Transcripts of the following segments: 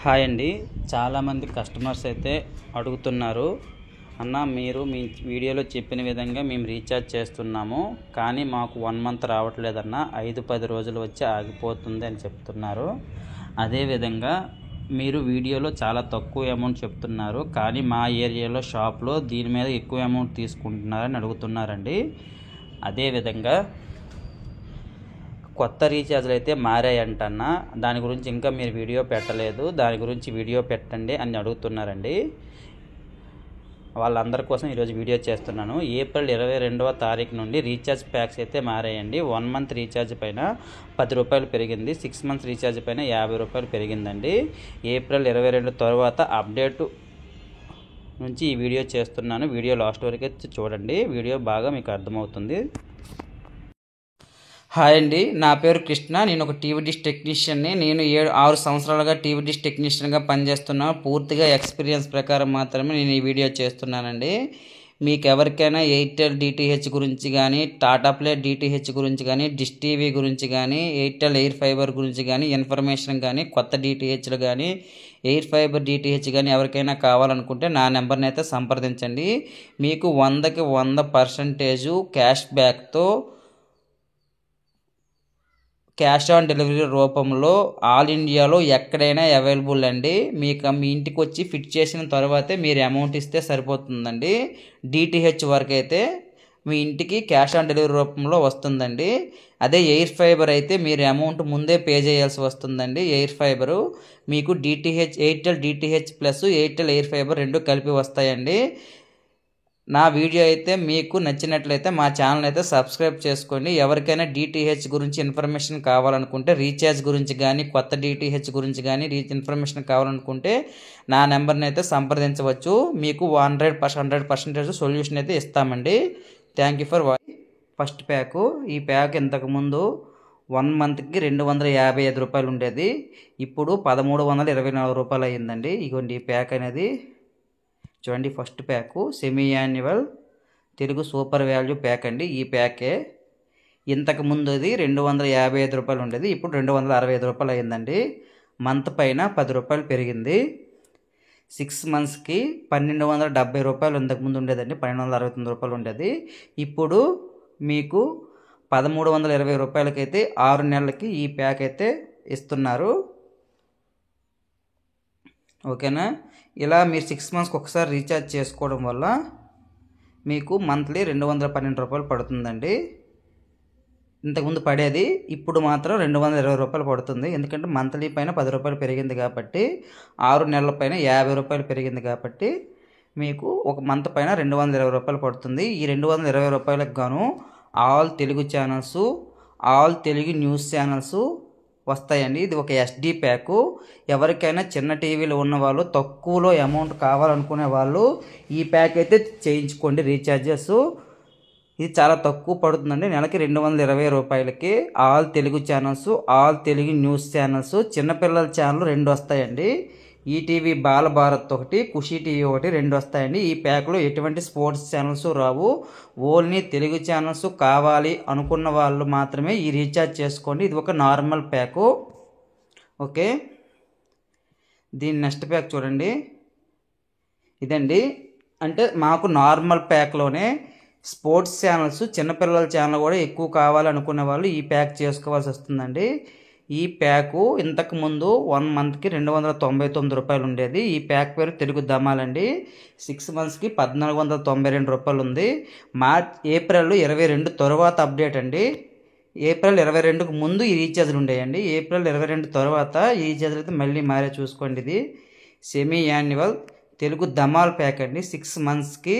Hi అండి. చాలామంది customers అయితే అడుగుతున్నారు, అన్న మీరు మీ వీడియోలో చెప్పిన విధంగా మేము రీఛార్జ్ చేస్తున్నాము, కానీ మాకు 1 మంత్ రావట్లేదన్న, 5-10 రోజులు వచ్చి ఆగిపోతుంది అని చెప్తున్నారు. అదేవిధంగా మీరు వీడియోలో చాలా తక్కువ అమౌంట్ చెప్తున్నారు, కానీ మా ఏరియాలో షాప్లో దీని మీద ఎక్కువ అమౌంట్ తీసుకుంటున్నారని అడుగుతున్నారండి. అదేవిధంగా కొత్త రీఛార్జ్లు అయితే మారాయంటన్నా, దాని గురించి ఇంకా మీరు వీడియో పెట్టలేదు, దాని గురించి వీడియో పెట్టండి అని అడుగుతున్నారండి. వాళ్ళందరి కోసం ఈరోజు వీడియో చేస్తున్నాను. ఏప్రిల్ 22వ తారీఖు నుండి రీఛార్జ్ ప్యాక్స్ అయితే మారాయండి. 1 మంత్ రీఛార్జ్ పైన 10 రూపాయలు పెరిగింది, 6 మంత్స్ రీఛార్జ్ పైన 50 రూపాయలు పెరిగిందండి. ఏప్రిల్ 22 తర్వాత అప్డేట్ నుంచి ఈ వీడియో చేస్తున్నాను. వీడియో లాస్ట్ వరకు చూడండి, వీడియో బాగా మీకు అర్థమవుతుంది. హాయ్ అండి, నా పేరు కృష్ణ. నేను ఒక టీవీ డిష్ టెక్నీషియన్ని. నేను 6 సంవత్సరాలుగా టీవీ డిష్ టెక్నీషియన్గా పనిచేస్తున్నాను. పూర్తిగా ఎక్స్పీరియన్స్ ప్రకారం మాత్రమే నేను ఈ వీడియో చేస్తున్నానండి. మీకు ఎవరికైనా ఎయిర్టెల్ డిటిహెచ్ గురించి కానీ, టాటా ప్లే డిటిహెచ్ గురించి కానీ, డిష్ టీవీ గురించి కానీ, ఎయిర్టెల్ ఎయిర్ ఫైబర్ గురించి కానీ ఇన్ఫర్మేషన్ కానీ, కొత్త డిటిహెచ్లు కానీ, ఎయిర్ ఫైబర్ డిటిహెచ్ కానీ ఎవరికైనా కావాలనుకుంటే నా నెంబర్ని అయితే సంప్రదించండి. మీకు 100కి 100% క్యాష్ బ్యాక్తో క్యాష్ ఆన్ డెలివరీ రూపంలో ఆల్ ఇండియాలో ఎక్కడైనా అవైలబుల్ అండి. మీకు మీ ఇంటికి వచ్చి ఫిట్ చేసిన తర్వాతే మీరు అమౌంట్ ఇస్తే సరిపోతుందండి. డిటిహెచ్ వరకు అయితే మీ ఇంటికి క్యాష్ ఆన్ డెలివరీ రూపంలో వస్తుందండి. అదే ఎయిర్ ఫైబర్ అయితే మీరు అమౌంట్ ముందే పే చేయాల్సి వస్తుందండి. ఎయిర్ ఫైబరు మీకు DTH, Airtel DTH plus Airtel air fibre 2 కలిపి వస్తాయండి. నా వీడియో అయితే మీకు నచ్చినట్లయితే మా ఛానల్ అయితే సబ్స్క్రైబ్ చేసుకోండి. ఎవరికైనా డిటిహెచ్ గురించి ఇన్ఫర్మేషన్ కావాలనుకుంటే, రీఛార్జ్ గురించి కానీ, కొత్త డిటిహెచ్ గురించి కానీ ఇన్ఫర్మేషన్ కావాలనుకుంటే నా నెంబర్ని అయితే సంప్రదించవచ్చు. మీకు 100% సొల్యూషన్ అయితే ఇస్తామండి. Thank you for watching. First pack, ఈ ప్యాక్ ఇంతకుముందు 1 మంత్కి 255 రూపాయలు ఉండేది, ఇప్పుడు 1324 రూపాయలు అయ్యిందండి. ఇగోండి ఈ ప్యాక్ అనేది చూడండి. First pack semi annual Telugu super value pack అండి. ఈ ప్యాకే ఇంతకుముందు అది 255 రూపాయలు ఉండేది, ఇప్పుడు 265 రూపాయలు అయిందండి. మంత్ పైన 10 రూపాయలు పెరిగింది. 6 మంత్స్కి 1270 రూపాయలు ఇంతకుముందు ఉండేదండి, 1269 రూపాయలు ఉండేది. ఇప్పుడు మీకు 1320 రూపాయలకైతే 6 నెలలకి ఈ ప్యాక్ అయితే ఇస్తున్నారు. ఓకేనా? ఇలా మీరు 6 మంత్స్కి ఒకసారి రీఛార్జ్ చేసుకోవడం వల్ల మీకు మంత్లీ 212 రూపాయలు పడుతుందండి. ఇంతకుముందు పడేది, ఇప్పుడు మాత్రం 220 రూపాయలు పడుతుంది. ఎందుకంటే మంత్లీ పైన 10 రూపాయలు పెరిగింది కాబట్టి, 6 నెలల పైన 50 రూపాయలు పెరిగింది కాబట్టి మీకు ఒక మంత్ పైన 220 రూపాయలు పడుతుంది. ఈ 220 రూపాయలకు గాను all Telugu channels, all Telugu news channels వస్తాయండి. ఇది ఒక ఎస్డి ప్యాకు. ఎవరికైనా చిన్న టీవీలు ఉన్నవాళ్ళు, తక్కువలో అమౌంట్ కావాలనుకునే వాళ్ళు ఈ ప్యాక్ అయితే చేయించుకోండి రీఛార్జెస్. ఇది చాలా తక్కువ పడుతుందండి. నెలకి 220 రూపాయలకి all Telugu channels, all Telugu news channels, చిన్నపిల్లల ఛానల్ 2 వస్తాయండి. ఈటీవీ బాలభారత్ ఒకటి, ఖుషి టీవీ ఒకటి, 2 వస్తాయండి. ఈ ప్యాక్లో ఎటువంటి స్పోర్ట్స్ ఛానల్స్ రావు. ఓన్లీ తెలుగు ఛానల్స్ కావాలి అనుకున్న వాళ్ళు మాత్రమే ఈ రీఛార్జ్ చేసుకోండి. ఇది ఒక నార్మల్ ప్యాకు. ఓకే, దీని నెక్స్ట్ ప్యాక్ చూడండి. ఇదండి, అంటే మాకు నార్మల్ ప్యాక్లోనే స్పోర్ట్స్ ఛానల్స్, చిన్నపిల్లల ఛానల్ కూడా ఎక్కువ కావాలనుకునే వాళ్ళు ఈ ప్యాక్ చేసుకోవాల్సి వస్తుందండి. ఈ ప్యాకు ఇంతకుముందు 1 మంత్కి 299 రూపాయలు ఉండేది. ఈ ప్యాక్ పేరు తెలుగు ధమాలండి. 6 మంత్స్కి 1492 రూపాయలు ఉంది. ఏప్రిల్ 22 తర్వాత అప్డేట్ అండి. ఏప్రిల్ 22కు ముందు ఈ రీఛార్జ్లు ఉండేయండి. ఏప్రిల్ 22 తర్వాత ఈ రీఛార్జ్లు అయితే మళ్ళీ మారే చూసుకోండి. ఇది semi annual Telugu Dhamaal pack అండి. 6 మంత్స్కి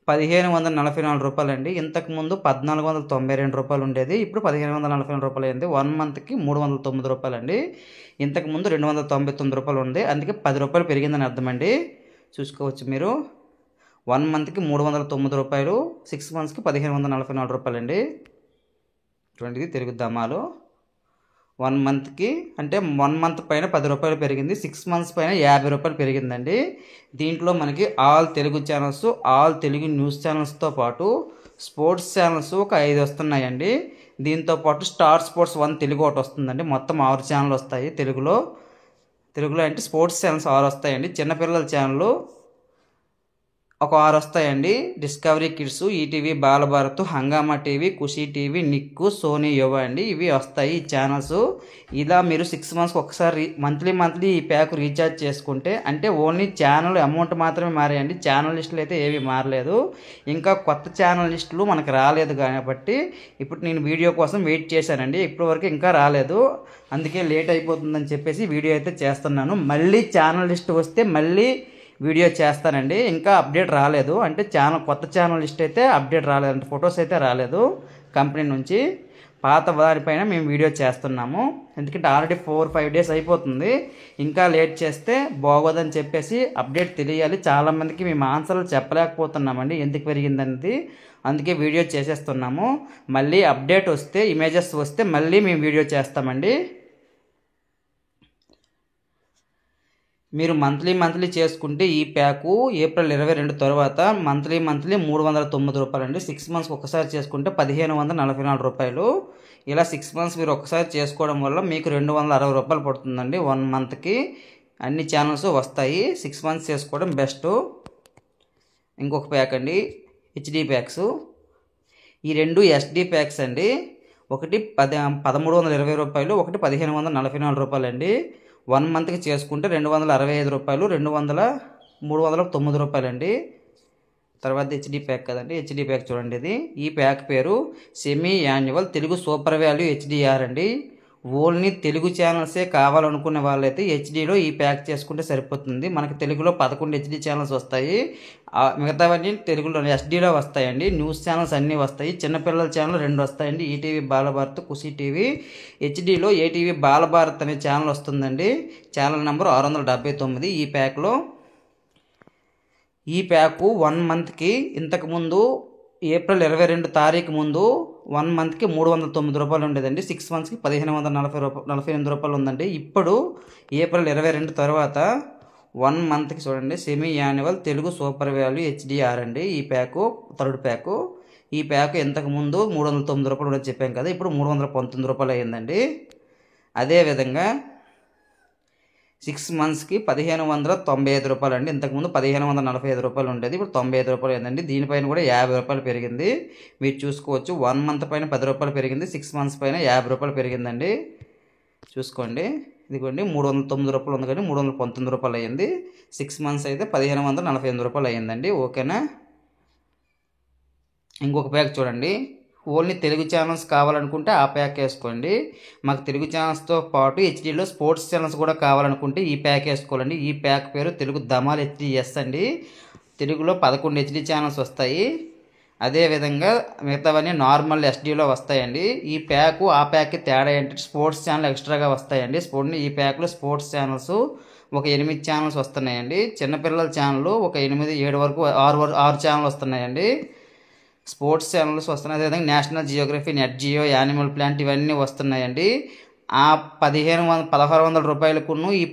1544 రూపాయలు అండి. ఇంతకుముందు 1492 రూపాయలు ఉండేది, ఇప్పుడు 1544 రూపాయలు అయింది. 1 మంత్కి 309 రూపాయలు అండి. ఇంతకుముందు 299 రూపాయలు ఉంది, అందుకే 10 రూపాయలు పెరిగిందని అర్థం అండి. చూసుకోవచ్చు మీరు. 1 మంత్కి 309 రూపాయలు, 6 మంత్స్కి 1544 రూపాయలు అండి. చూడండి, తెలుగు ధమాలు 1 మంత్కి, అంటే 1 మంత్ పైన 10 రూపాయలు పెరిగింది, 6 మంత్స్ పైన 50 రూపాయలు పెరిగిందండి. దీంట్లో మనకి all Telugu channels, all Telugu news ఛానల్స్తో పాటు స్పోర్ట్స్ ఛానల్స్ ఒక 5 వస్తున్నాయండి. దీంతో పాటు స్టార్ స్పోర్ట్స్ 1 తెలుగు ఒకటి వస్తుందండి. మొత్తం 6 ఛానల్ వస్తాయి తెలుగులో. తెలుగులో అంటే స్పోర్ట్స్ ఛానల్స్ 6 వస్తాయండి. చిన్నపిల్లల ఛానల్ ఒక 6 వస్తాయండి. డిస్కవరీ కిడ్స్, ఈటీవీ బాలభారత్, హంగామా టీవీ, ఖుషి టీవీ, నిక్కు, సోనీ యువ అండి. ఇవి వస్తాయి ఈ ఛానల్స్. ఇలా మీరు 6 మంత్స్కి ఒకసారి మంత్లీ ఈ ప్యాక్ రీఛార్జ్ చేసుకుంటే, అంటే ఓన్లీ ఛానల్ అమౌంట్ మాత్రమే మారాయండి. ఛానల్ లిస్టులు అయితే ఏవి మారలేదు. ఇంకా కొత్త ఛానల్ లిస్టులు మనకు రాలేదు కాబట్టి ఇప్పుడు నేను వీడియో కోసం వెయిట్ చేశానండి. ఇప్పటివరకు ఇంకా రాలేదు, అందుకే లేట్ అయిపోతుందని చెప్పేసి వీడియో అయితే చేస్తున్నాను. మళ్ళీ ఛానల్ లిస్ట్ వస్తే మళ్ళీ వీడియో చేస్తానండి. ఇంకా అప్డేట్ రాలేదు, అంటే కొత్త ఛానల్ లిస్ట్ అయితే అప్డేట్ రాలేదు, అంటే ఫొటోస్ అయితే రాలేదు కంపెనీ నుంచి. పాత దానిపైన మేము వీడియో చేస్తున్నాము, ఎందుకంటే ఆల్రెడీ 4-5 డేస్ అయిపోతుంది. ఇంకా లేట్ చేస్తే బాగోదని చెప్పేసి అప్డేట్ తెలియాలి. చాలామందికి మేము ఆన్సర్లు చెప్పలేకపోతున్నామండి ఎందుకు పెరిగిందనేది, అందుకే వీడియో చేసేస్తున్నాము. మళ్ళీ అప్డేట్ వస్తే, ఇమేజెస్ వస్తే మళ్ళీ మేము వీడియో చేస్తామండి. మీరు మంత్లీ చేసుకుంటే ఈ ప్యాకు ఏప్రిల్ 22 తర్వాత మంత్లీ 309 రూపాయలు అండి. 6 మంత్స్కి ఒకసారి చేసుకుంటే 1544 రూపాయలు. ఇలా 6 మంత్స్ మీరు ఒకసారి చేసుకోవడం వల్ల మీకు 260 రూపాయలు పడుతుందండి 1 మంత్కి. అన్ని ఛానల్స్ వస్తాయి. 6 మంత్స్ చేసుకోవడం బెస్ట్. ఇంకొక ప్యాక్ అండి, హెచ్డి ప్యాక్స్. ఈ రెండు ఎస్డి ప్యాక్స్ అండి. ఒకటి 1320 రూపాయలు, ఒకటి 1544 రూపాయలు అండి. 1 మంత్కి చేసుకుంటే 265 రూపాయలు, 309 రూపాయలు అండి. తర్వాత హెచ్డి ప్యాక్ కదండి, హెచ్డి ప్యాక్ చూడండి. ఇది ఈ ప్యాక్ పేరు semi annual Telugu super value HDR అండి. ఓన్లీ తెలుగు ఛానల్సే కావాలనుకునే వాళ్ళైతే హెచ్డీలో ఈ ప్యాక్ చేసుకుంటే సరిపోతుంది. మనకి తెలుగులో 11 హెచ్డి ఛానల్స్ వస్తాయి, మిగతావన్నీ తెలుగులో ఎస్డీలో వస్తాయండి. న్యూస్ ఛానల్స్ అన్నీ వస్తాయి. చిన్నపిల్లల ఛానల్ 2 వస్తాయండి, ఈటీవీ బాలభారత్, ఖుషి టీవీ. హెచ్డీలో ఏటీవీ బాలభారత్ అనే ఛానల్ వస్తుందండి, ఛానల్ నెంబర్ 679. ఈ ప్యాక్లో ఈ ప్యాకు 1 మంత్కి ఇంతకుముందు ఏప్రిల్ 22 తారీఖు ముందు 1 మంత్కి 309 రూపాయలు ఉండేదండి. 6 మంత్స్కి 1548 రూపాయలు ఉందండి. ఇప్పుడు ఏప్రిల్ 22 తర్వాత 1 మంత్కి చూడండి semi annual Telugu super value HDR అండి. ఈ ప్యాకు థర్డ్ ప్యాకు. ఈ ప్యాకు ఇంతకుముందు 309 రూపాయలు ఉండేది చెప్పాం కదా, ఇప్పుడు 319 రూపాయలు అయ్యిందండి. అదేవిధంగా 6 మంత్స్కి 1595 రూపాయలు అండి. ఇంతకుముందు 1545 రూపాయలు ఉండేది, ఇప్పుడు 95 రూపాయలు అయిందండి. దీనిపైన కూడా 50 రూపాయలు పెరిగింది. మీరు చూసుకోవచ్చు, 1 మంత్ పైన 10 రూపాయలు పెరిగింది, 6 మంత్స్ పైన 50 రూపాయలు పెరిగిందండి. చూసుకోండి, ఇదిగోండి 309 రూపాయలు ఉంది కానీ 319 రూపాయలు అయ్యింది. 6 మంత్స్ అయితే 1548 రూపాయలు అయ్యిందండి. ఓకేనా. ఇంకొక ప్యాక్ చూడండి, ఓన్లీ తెలుగు ఛానల్స్ కావాలనుకుంటే ఆ ప్యాక్ వేసుకోండి. మాకు తెలుగు ఛానల్స్తో పాటు హెచ్డీలో స్పోర్ట్స్ ఛానల్స్ కూడా కావాలనుకుంటే ఈ ప్యాక్ వేసుకోవాలండి. ఈ ప్యాక్ పేరు తెలుగు ధమాల్ హెచ్డిఎస్ అండి. తెలుగులో 11 హెచ్డి ఛానల్స్ వస్తాయి, అదేవిధంగా మిగతావన్నీ నార్మల్ ఎస్డీలో వస్తాయండి. ఈ ప్యాకు ఆ ప్యాక్కి తేడా ఏంటంటే స్పోర్ట్స్ ఛానల్ ఎక్స్ట్రాగా వస్తాయండి. ఈ ప్యాక్లో స్పోర్ట్స్ ఛానల్స్ ఒక 8 ఛానల్స్ వస్తున్నాయండి. చిన్నపిల్లల ఛానల్ ఒక 8-7 వరకు 6 ఛానల్ వస్తున్నాయండి. స్పోర్ట్స్ ఛానల్స్ వస్తున్నాయి, అదేవిధంగా national geography, Nat Geo, animal planet ఇవన్నీ వస్తున్నాయండి. ఆ 1600 రూపాయలకును ఈ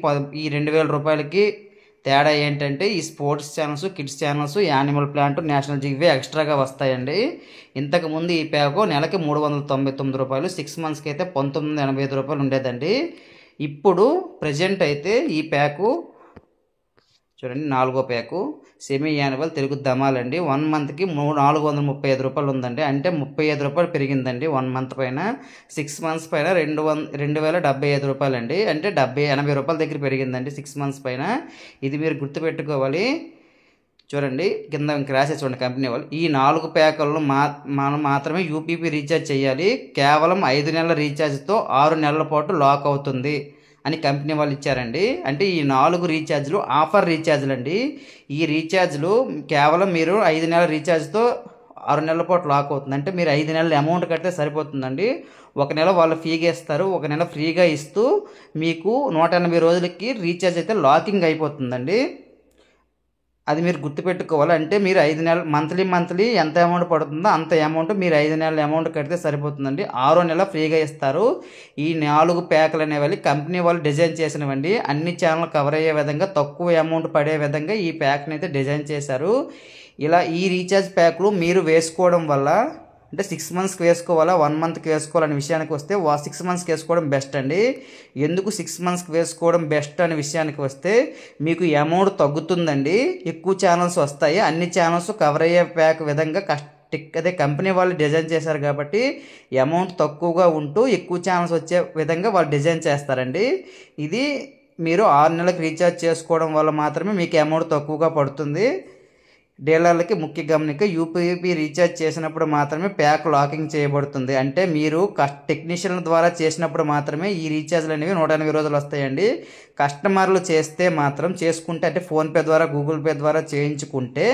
2000 రూపాయలకి తేడా ఏంటంటే ఈ sports channels, kids channels, animal plant, national Geography ఎక్స్ట్రాగా వస్తాయండి. ఇంతకుముందు ఈ ప్యాకు నెలకి 399 రూపాయలు, 6 మంత్స్కి అయితే 1985 రూపాయలు ఉండేదండి. ఇప్పుడు ప్రజెంట్ అయితే ఈ ప్యాకు చూడండి 4వ pack semi annual Telugu Dhamaal అండి. 1 మంత్కి 435 రూపాయలు ఉందండి, అంటే 35 రూపాయలు పెరిగిందండి 1 మంత్ పైన. 6 మంత్స్ పైన 2075 రూపాయలు అండి, అంటే 80 రూపాయల దగ్గర పెరిగిందండి 6 మంత్స్ పైన. ఇది మీరు గుర్తుపెట్టుకోవాలి. చూడండి కింద రాసే చూడండి కంపెనీ వాళ్ళు, ఈ 4 ప్యాకులను మనం మాత్రమే యూపీపీ రీఛార్జ్ చేయాలి. కేవలం 5 నెలల రీఛార్జ్తో 6 నెలల పాటు లాక్ అవుతుంది అని కంపెనీ వాళ్ళు ఇచ్చారండి. అంటే ఈ 4 రీఛార్జ్లు ఆఫర్ రీఛార్జ్లు అండి. ఈ రీఛార్జ్లు కేవలం మీరు 5 నెలల రీఛార్జ్తో 6 నెలల పాటు లాక్ అవుతుంది. అంటే మీరు 5 నెలల అమౌంట్ కడితే సరిపోతుందండి. 1 నెల వాళ్ళు ఫ్రీగా ఇస్తారు, 1 నెల ఫ్రీగా ఇస్తూ మీకు 180 రోజులకి రీఛార్జ్ అయితే లాకింగ్ అయిపోతుందండి. అది మీరు గుర్తుపెట్టుకోవాలి. అంటే మీరు 5 నెలలు మంత్లీ ఎంత అమౌంట్ పడుతుందో అంత అమౌంట్ మీరు 5 నెలల అమౌంట్ కడితే సరిపోతుందండి. 6వ నెల ఫ్రీగా ఇస్తారు. ఈ 4 ప్యాకులు అనేవి కంపెనీ వాళ్ళు డిజైన్ చేసినవండి. అన్ని ఛానల్ కవర్ అయ్యే విధంగా, తక్కువ అమౌంట్ పడే విధంగా ఈ ప్యాక్ని అయితే డిజైన్ చేశారు. ఇలా ఈ రీఛార్జ్ ప్యాకులు మీరు వేసుకోవడం వల్ల అంటే 6 మంత్స్కి వేసుకోవాలా 1 మంత్కి వేసుకోవాలనే విషయానికి వస్తే 6 మంత్స్కి వేసుకోవడం బెస్ట్ అండి. ఎందుకు 6 మంత్స్కి వేసుకోవడం బెస్ట్ అనే విషయానికి వస్తే మీకు అమౌంట్ తగ్గుతుందండి, ఎక్కువ ఛానల్స్ వస్తాయి, అన్ని ఛానల్స్ కవర్ అయ్యే ప్యాక్ విధంగా అదే కంపెనీ వాళ్ళు డిజైన్ చేశారు కాబట్టి అమౌంట్ తక్కువగా ఉంటూ ఎక్కువ ఛానల్స్ వచ్చే విధంగా వాళ్ళు డిజైన్ చేస్తారండి. ఇది మీరు 6 నెలలకు రీఛార్జ్ చేసుకోవడం వల్ల మాత్రమే మీకు అమౌంట్ తక్కువగా పడుతుంది. డీలర్లకి ముఖ్య గమనిక, యూపీఐపీ రీఛార్జ్ చేసినప్పుడు మాత్రమే ప్యాక్ లాకింగ్ చేయబడుతుంది. అంటే మీరు టెక్నీషియన్ల ద్వారా చేసినప్పుడు మాత్రమే ఈ రీఛార్జ్లు అనేవి 180 రోజులు వస్తాయండి. కస్టమర్లు చేస్తే మాత్రం చేసుకుంటే అంటే ఫోన్పే ద్వారా గూగుల్ పే ద్వారా చేయించుకుంటే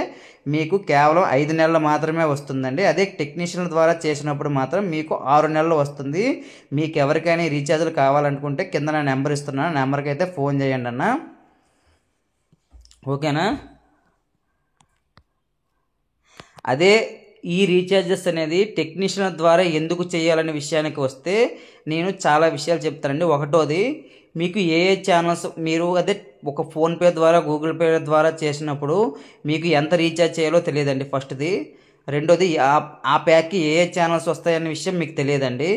మీకు కేవలం 5 నెలలు మాత్రమే వస్తుందండి. అదే టెక్నీషియన్ల ద్వారా చేసినప్పుడు మాత్రం మీకు 6 నెలలు వస్తుంది. మీకు ఎవరికైనా రీఛార్జ్లు కావాలనుకుంటే కింద నా నెంబర్ ఇస్తున్నాను, నెంబర్కి అయితే ఫోన్ చేయండి అన్న. ఓకేనా? అదే ఈ రీఛార్జెస్ అనేది టెక్నీషియన్ ద్వారా ఎందుకు చేయాలనే విషయానికి వస్తే నేను చాలా విషయాలు చెప్తానండి. ఒకటోది, మీకు ఏ ఛానల్స్ మీరు అదే ఒక ఫోన్పే ద్వారా గూగుల్ పే ద్వారా చేసినప్పుడు మీకు ఎంత రీఛార్జ్ చేయాలో తెలియదండి ఫస్ట్ది. రెండోది, ఆ ప్యాక్కి ఏ ఛానల్స్ వస్తాయనే విషయం మీకు తెలియదండి.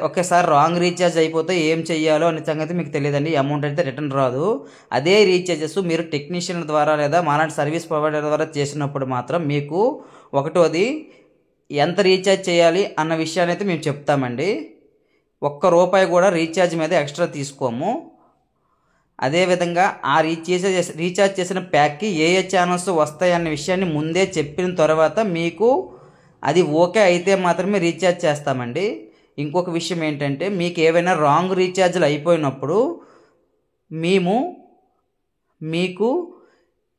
ఒకేసారి రాంగ్ రీఛార్జ్ అయిపోతే ఏం చెయ్యాలో అనే సంగతి మీకు తెలియదండి, అమౌంట్ అయితే రిటర్న్ రాదు. అదే రీఛార్జెస్ మీరు టెక్నీషియన్ ద్వారా లేదా మాలాంటి సర్వీస్ ప్రొవైడర్ ద్వారా చేసినప్పుడు మాత్రం మీకు ఒకటోది ఎంత రీఛార్జ్ చేయాలి అన్న విషయాన్ని అయితే మేము చెప్తామండి. ₹1 కూడా రీఛార్జ్ మీద ఎక్స్ట్రా తీసుకోము. అదేవిధంగా ఆ రీఛార్జ్ చేసిన ప్యాక్కి ఏ ఛానల్స్ వస్తాయన్న విషయాన్ని ముందే చెప్పిన తర్వాత మీకు అది ఓకే అయితే మాత్రమే రీఛార్జ్ చేస్తామండి. ఇంకొక విషయం ఏంటంటే, మీకు ఏవైనా రాంగ్ రీఛార్జ్లు అయిపోయినప్పుడు మేము మీకు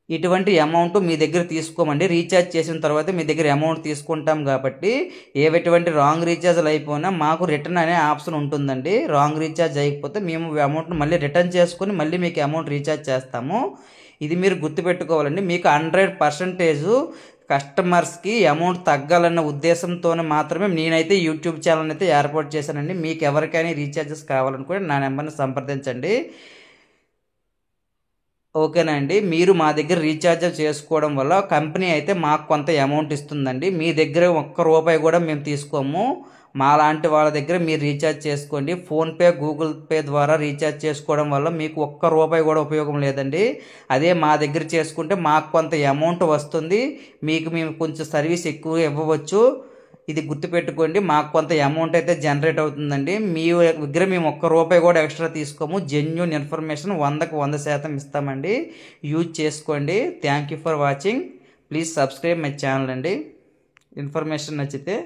ఇటువంటి అమౌంట్ మీ దగ్గర తీసుకోమండి. రీఛార్జ్ చేసిన తర్వాత మీ దగ్గర అమౌంట్ తీసుకుంటాం కాబట్టి ఎటువంటి రాంగ్ రీఛార్జ్లు అయిపోయినా మాకు రిటర్న్ అనే ఆప్షన్ ఉంటుందండి. రాంగ్ రీఛార్జ్ అయిపోతే మేము అమౌంట్ని మళ్ళీ రిటర్న్ చేసుకొని మళ్ళీ మీకు అమౌంట్ రీఛార్జ్ చేస్తాము. ఇది మీరు గుర్తుపెట్టుకోవాలండి. మీకు 100% కస్టమర్స్కి అమౌంట్ తగ్గాలన్న ఉద్దేశంతోనే మాత్రమే నేనైతే యూట్యూబ్ ఛానల్ అయితే ఏర్పాటు చేశానండి. మీకు ఎవరికైనా రీఛార్జెస్ కావాలనుకుంటే నా నెంబర్ని సంప్రదించండి. ఓకేనా అండి? మీరు మా దగ్గర రీఛార్జ్ చేసుకోవడం వల్ల కంపెనీ అయితే మాకు కొంత అమౌంట్ ఇస్తుందండి. మీ దగ్గర ₹1 కూడా మేము తీసుకోము. మా లాంటి వాళ్ళ దగ్గర మీరు రీఛార్జ్ చేసుకోండి. ఫోన్పే గూగుల్ పే ద్వారా రీఛార్జ్ చేసుకోవడం వల్ల మీకు ₹1 కూడా ఉపయోగం లేదండి. అదే మా దగ్గర చేసుకుంటే మాకు కొంత అమౌంట్ వస్తుంది, మీకు మేము కొంచెం సర్వీస్ ఎక్కువ ఇవ్వవచ్చు. ఇది గుర్తుపెట్టుకోండి. మాకు కొంత అమౌంట్ అయితే జనరేట్ అవుతుందండి. మీ దగ్గర మేము ₹1 కూడా ఎక్స్ట్రా తీసుకోము. జెన్యూన్ ఇన్ఫర్మేషన్ 100కి 100% ఇస్తామండి. యూజ్ చేసుకోండి. Thank you for watching. Please subscribe my channel అండి. ఇన్ఫర్మేషన్ నచ్చితే